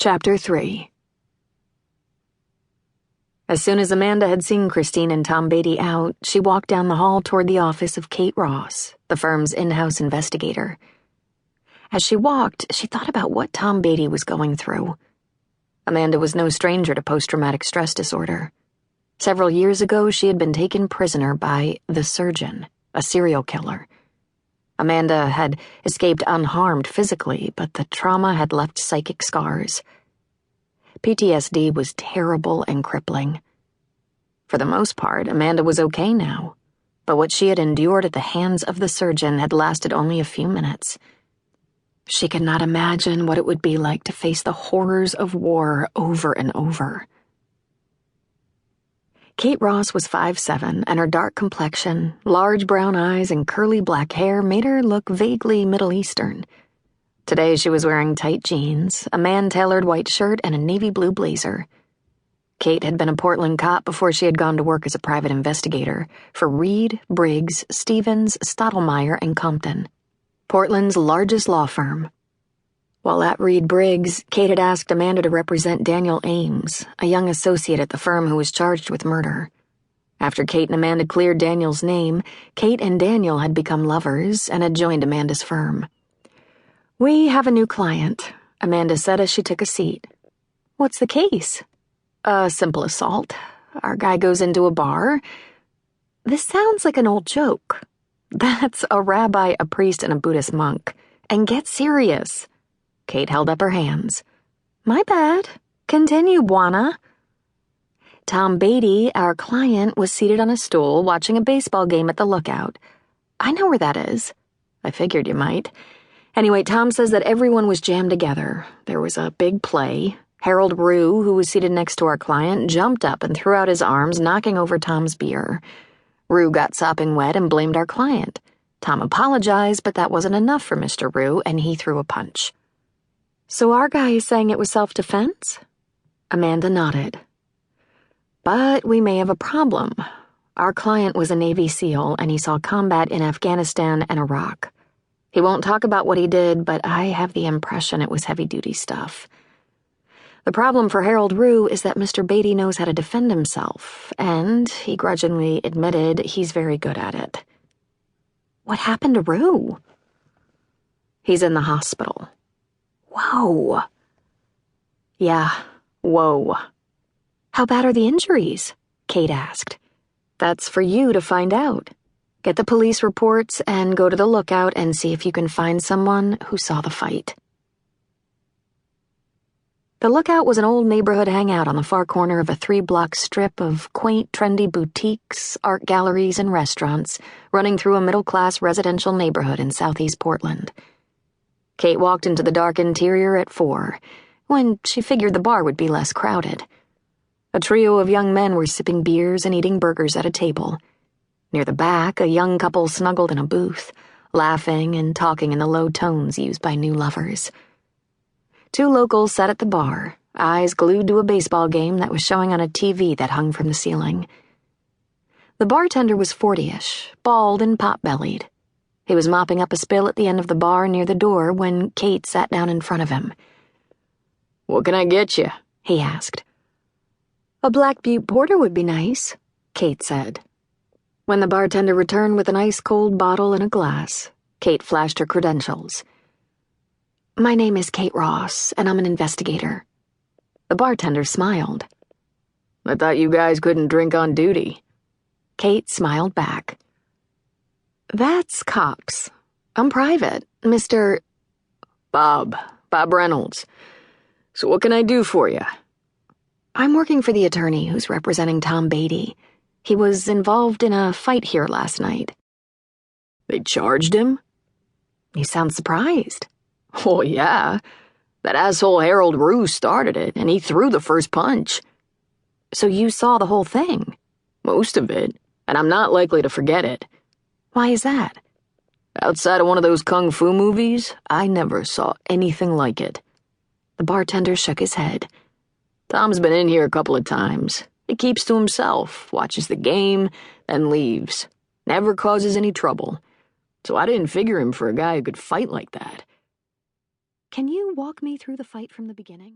Chapter 3. As soon as Amanda had seen Christine and Tom Beatty out, she walked down the hall toward the office of Kate Ross, the firm's in-house investigator. As she walked, she thought about what Tom Beatty was going through. Amanda was no stranger to post-traumatic stress disorder. Several years ago, she had been taken prisoner by the surgeon, a serial killer. Amanda had escaped unharmed physically, but the trauma had left psychic scars. PTSD was terrible and crippling. For the most part, Amanda was okay now, but what she had endured at the hands of the surgeon had lasted only a few minutes. She could not imagine what it would be like to face the horrors of war over and over. Kate Ross was 5'7", and her dark complexion, large brown eyes, and curly black hair made her look vaguely Middle Eastern. Today she was wearing tight jeans, a man-tailored white shirt, and a navy blue blazer. Kate had been a Portland cop before she had gone to work as a private investigator for Reed, Briggs, Stevens, Stottlemyre, and Compton, Portland's largest law firm. While at Reed Briggs, Kate had asked Amanda to represent Daniel Ames, a young associate at the firm who was charged with murder. After Kate and Amanda cleared Daniel's name, Kate and Daniel had become lovers and had joined Amanda's firm. "We have a new client," Amanda said as she took a seat. "What's the case?" "A simple assault. Our guy goes into a bar." "This sounds like an old joke." "That's a rabbi, a priest, and a Buddhist monk. And get serious." Kate held up her hands. "My bad. Continue, Buana." Tom Beatty, our client, was seated on a stool watching a baseball game at the Lookout. "I know where that is." "I figured you might. Anyway, Tom says that everyone was jammed together. There was a big play. Harold Rue, who was seated next to our client, jumped up and threw out his arms, knocking over Tom's beer. Rue got sopping wet and blamed our client. Tom apologized, but that wasn't enough for Mr. Rue, and he threw a punch." "So our guy is saying it was self-defense?" Amanda nodded. "But we may have a problem. Our client was a Navy SEAL, and he saw combat in Afghanistan and Iraq. He won't talk about what he did, but I have the impression it was heavy-duty stuff. The problem for Harold Rue is that Mr. Beatty knows how to defend himself, and, he grudgingly admitted, he's very good at it." "What happened to Rue?" "He's in the hospital." "Whoa." "Yeah, whoa." "How bad are the injuries?" Kate asked. "That's for you to find out. Get the police reports and go to the Lookout and see if you can find someone who saw the fight." The Lookout was an old neighborhood hangout on the far corner of a 3-block strip of quaint, trendy boutiques, art galleries, and restaurants running through a middle-class residential neighborhood in southeast Portland. Kate walked into the dark interior at 4, when she figured the bar would be less crowded. A trio of young men were sipping beers and eating burgers at a table. Near the back, a young couple snuggled in a booth, laughing and talking in the low tones used by new lovers. 2 locals sat at the bar, eyes glued to a baseball game that was showing on a TV that hung from the ceiling. The bartender was 40-ish, bald and pot-bellied. He was mopping up a spill at the end of the bar near the door when Kate sat down in front of him. "What can I get you?" he asked. "A Black Butte Porter would be nice," Kate said. When the bartender returned with an ice-cold bottle and a glass, Kate flashed her credentials. "My name is Kate Ross, and I'm an investigator." The bartender smiled. "I thought you guys couldn't drink on duty." Kate smiled back. "That's cops. I'm private, Mr. Bob Reynolds. So what can I do for you?" "I'm working for the attorney who's representing Tom Beatty. He was involved in a fight here last night." "They charged him?" "You sound surprised." "Oh, yeah. That asshole Harold Rue started it, and he threw the first punch." "So you saw the whole thing?" "Most of it, and I'm not likely to forget it." "Why is that?" "Outside of one of those kung fu movies, I never saw anything like it." The bartender shook his head. "Tom's been in here a couple of times. He keeps to himself, watches the game, then leaves. Never causes any trouble. So I didn't figure him for a guy who could fight like that." "Can you walk me through the fight from the beginning?"